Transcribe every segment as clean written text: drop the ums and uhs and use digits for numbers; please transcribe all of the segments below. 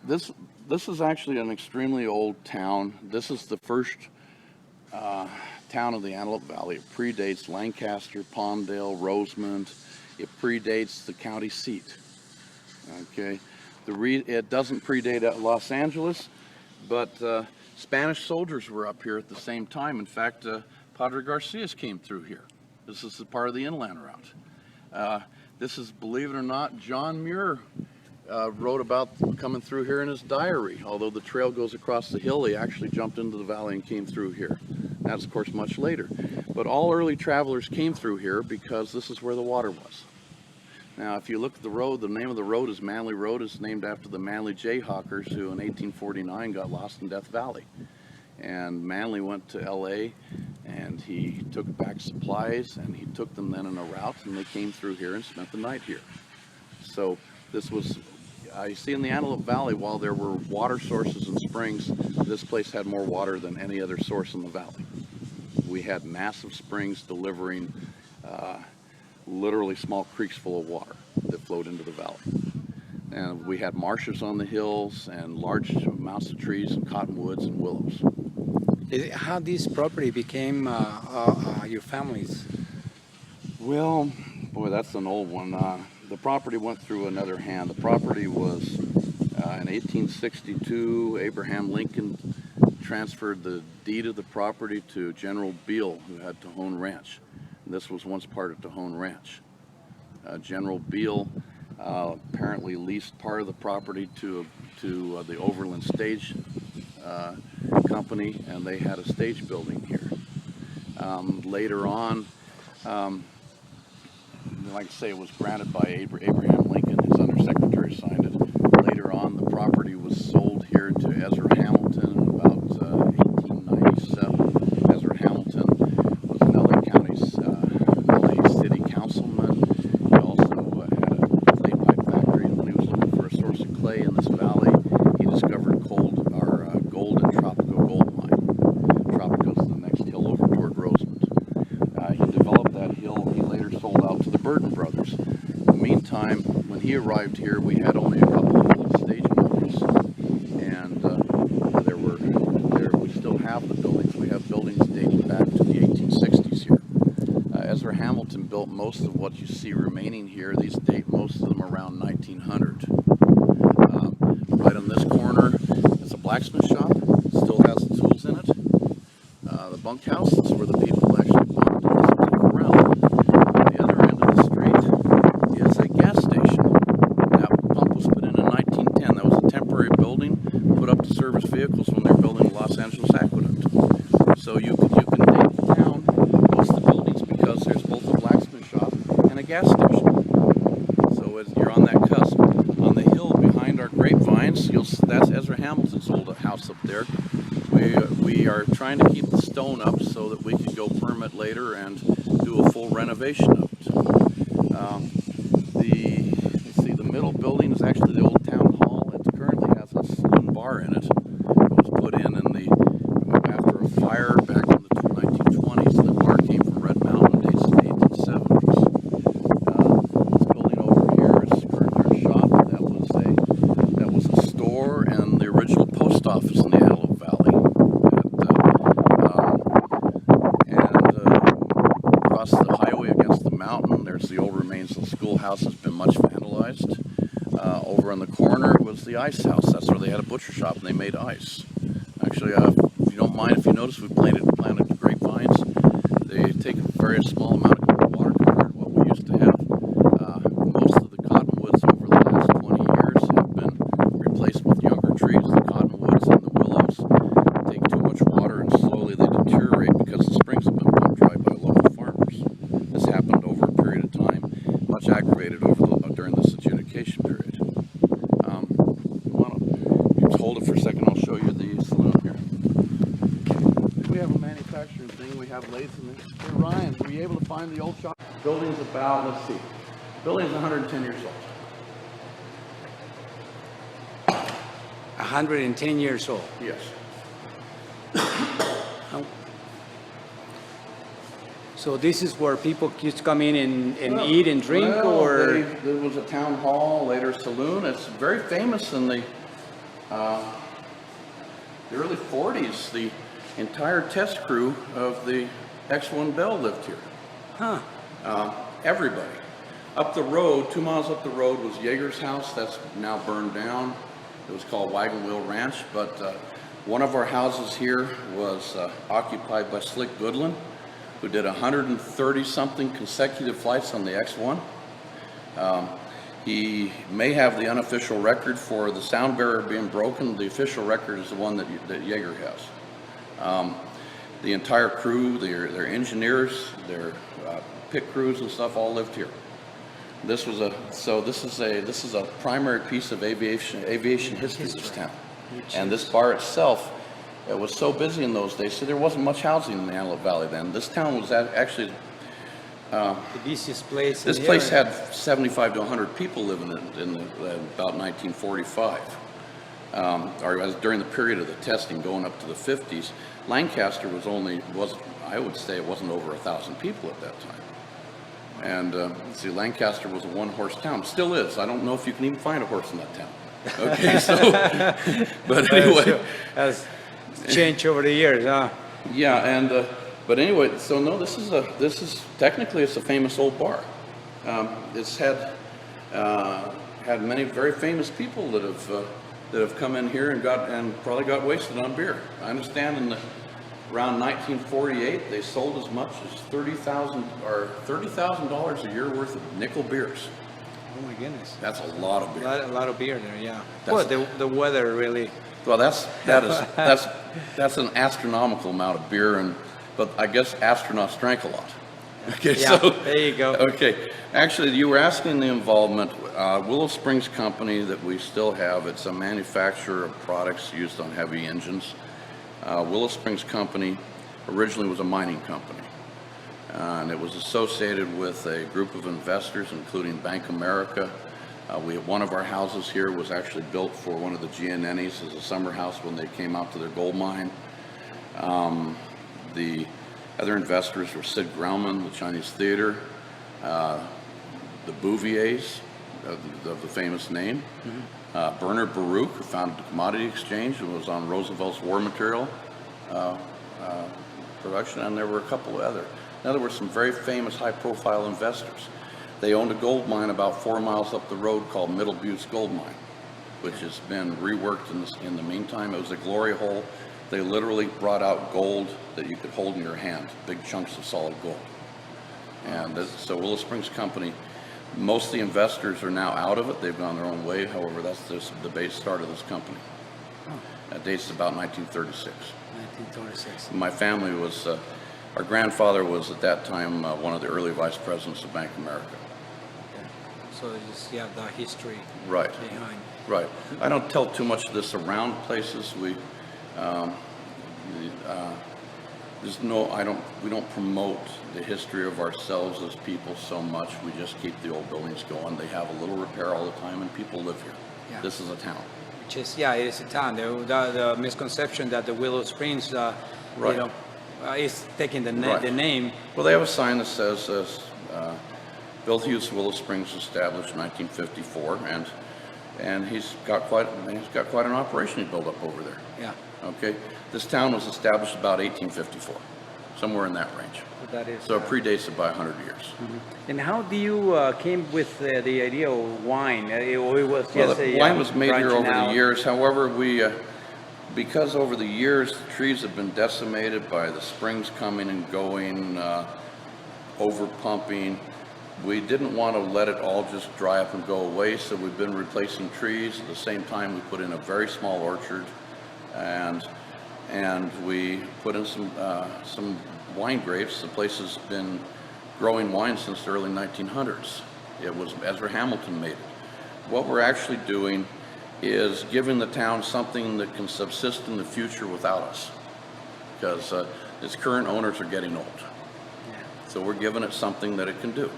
This this is actually an extremely old town. This is the first town of the Antelope Valley. It predates Lancaster, Palmdale, Rosemont. It predates the county seat. Okay, it doesn't predate Los Angeles, but Spanish soldiers were up here at the same time. In fact, Padre Garcias came through here. This is the part of the inland route. This is, believe it or not, John Muir wrote about coming through here in his diary. Although the trail goes across the hill, he actually jumped into the valley and came through here. That's, of course, much later. But all early travelers came through here because this is where the water was. Now, if you look at the road, the name of the road is Manly Road. It's named after the Manly Jayhawkers who in 1849 got lost in Death Valley. And Manly went to LA and he took back supplies and he took them then in a route and they came through here and spent the night here. So this was, you see in the Antelope Valley, while there were water sources and springs, this place had more water than any other source in the valley. We had massive springs delivering literally small creeks full of water that flowed into the valley. And we had marshes on the hills and large amounts of trees and cottonwoods and willows. How this property became your family's? Well, boy, that's an old one. The property went through another hand. The property was, in 1862, Abraham Lincoln transferred the deed of the property to General Beale, who had Tejon Ranch. This was once part of Tejon Ranch. General Beale apparently leased part of the property to the Overland Stage Company, and they had a stage building here. Later on, like I say, it was granted by Abraham Lincoln. His undersecretary signed it. Later on, the property was sold here to Ezra Hamilton in about 1897. Ezra Hamilton was another county's LA city councilman. He also had a clay pipe factory, and when he was looking for a source of clay in this valley, he discovered gold in Tropico gold mine. Tropico is the next hill over toward Rosemont. He developed that hill. He later sold out to the Burton brothers. In the meantime, when he arrived here, we had only a couple of old stage buildings, and we still have the buildings. We have buildings dating back to the 1860s here. Ezra Hamilton built most of what you see remaining here. These date most of them around 1900. Right on this corner is a blacksmith shop. It still has the tools in it. The bunkhouse is where the people actually bunked and slept around. The other end of the street is a gas station. That pump was put in 1910. That was a temporary building put up to service vehicles when they were building the Los Angeles Aqueduct. So you can date the town, most of the buildings, because there's both a blacksmith shop and a gas station. So as you're on that cusp, on the hill behind our grapevines, that's Ezra Hamilton's old house up there. We are trying to keep the stone up so that we can go permit later and do a full renovation of it. The middle building is actually the old town hall. It currently has a saloon bar in it. It was put in after a fire back in the 1920s. The bar came from Red Mountain days in the 1870s. This building over here is currently a shop. That was a store and the original post office in the Antelope Valley. Across the highway against the mountain, there's the old remains of the schoolhouse. Has been much vandalized. Over in the corner was the ice house. That's where they had a butcher shop and they made ice. Actually, if you don't mind, if you notice, we planted grapevines. They take a very small amount of water compared to what we used to have. Most of the cottonwoods over the last 20 years have been replaced with younger trees. The cottonwoods and the willows take too much water and slowly they deteriorate because the springs have been pumped dry by local farmers. This happened over a period of time, much aggravated during this adjudication period. Hold it for a second, I'll show you the saloon here. We have a manufacturing thing, we have lathes in there. Hey Ryan, were you able to find the old shop? Building's about, let's see, building's 110 years old. 110 years old. Yes. So this is where people used to come in and eat and drink, or? There was a town hall, later a saloon. It's very famous in the The early 40s, the entire test crew of the X-1 Bell lived here. Huh. Everybody. Up the road, 2 miles up the road was Yeager's house. That's now burned down. It was called Wagon Wheel Ranch, but one of our houses here was occupied by Slick Goodland, who did 130-something consecutive flights on the X-1. He may have the unofficial record for the sound barrier being broken. The official record is the one that Yeager has. The entire crew, their engineers, their pit crews and stuff all lived here. This is a primary piece of aviation history, this town. And this bar itself, it was so busy in those days, so there wasn't much housing in the Antelope Valley then. This town was actually the busiest place. This place had 75 to 100 people living in about 1945. Or as during the period of the testing, going up to the 50s. Lancaster I would say it wasn't over 1,000 people at that time. And see, Lancaster was a one-horse town. Still is. I don't know if you can even find a horse in that town. Okay, so, but anyway. Has changed over the years, huh? Yeah, but anyway, so no, this is technically it's a famous old bar. It's had many very famous people that have come in here and probably got wasted on beer. I understand around 1948 they sold as much as $30,000 a year worth of nickel beers. Oh my goodness. That's a lot of beer. A lot of beer there, yeah. Well, the weather really. Well, that's an astronomical amount of beer, but I guess astronauts drank a lot. Okay, yeah, so there you go. Okay, actually, you were asking the involvement. Willow Springs Company that we still have. It's a manufacturer of products used on heavy engines. Willow Springs Company originally was a mining company, and it was associated with a group of investors, including Bank America. One of our houses here was actually built for one of the GNNs as a summer house when they came out to their gold mine. The other investors were Sid Grauman, the Chinese theater, the Bouviers, of the famous name, Bernard Baruch, who founded the Commodity Exchange and was on Roosevelt's war material production, and there were a couple of other. In other words, some very famous high-profile investors. They owned a gold mine about 4 miles up the road called Middle Buttes Gold Mine, which has been reworked in the meantime. It was a glory hole. They literally brought out gold that you could hold in your hand, big chunks of solid gold. And so Willow Springs Company, most of the investors are now out of it. They've gone their own way. However, that's the base start of this company. That dates about 1936. 1936. My family was, our grandfather was at that time one of the early vice presidents of Bank America. Okay. So you have the history Right. behind. Right. I don't tell too much of this around places. We don't promote the history of ourselves as people so much. We just keep the old buildings going. They have a little repair all the time, and people live here. Yeah. This is a town. Which is, yeah, it is a town. The misconception that the Willow Springs, Right. Is taking the Right. name. Well, they have a sign that says, wealthiest Willow Springs established in 1954, and he's got quite an operation he built up over there. Yeah. Okay, this town was established about 1854, somewhere in that range. That is. So it predates it by 100 years. And how do you came with the idea of wine? It was just Well, the wine was made here over the years. However, because over the years the trees have been decimated by the springs coming and going, over pumping. We didn't want to let it all just dry up and go away, so we've been replacing trees. At the same time, we put in a very small orchard, and we put in some wine grapes. The place has been growing wine since the early 1900s. It was Ezra Hamilton made it. What we're actually doing is giving the town something that can subsist in the future without us, because its current owners are getting old. So we're giving it something that it can do.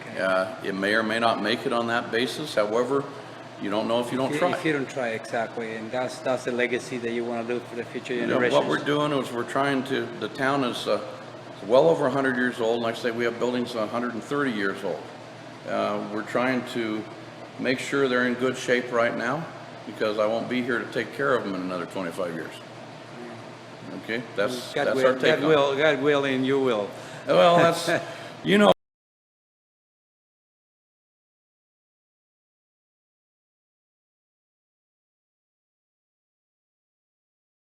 Okay. It may or may not make it on that basis. However, you don't know if you don't try. If you don't try, exactly, and that's the legacy that you want to do for the future generations. What we're doing is the town is well over 100 years old. Like I say, we have buildings 130 years old. We're trying to make sure they're in good shape right now, because I won't be here to take care of them in another 25 years. Okay, that's our take on it. God will, and you will. Well, that's, you know,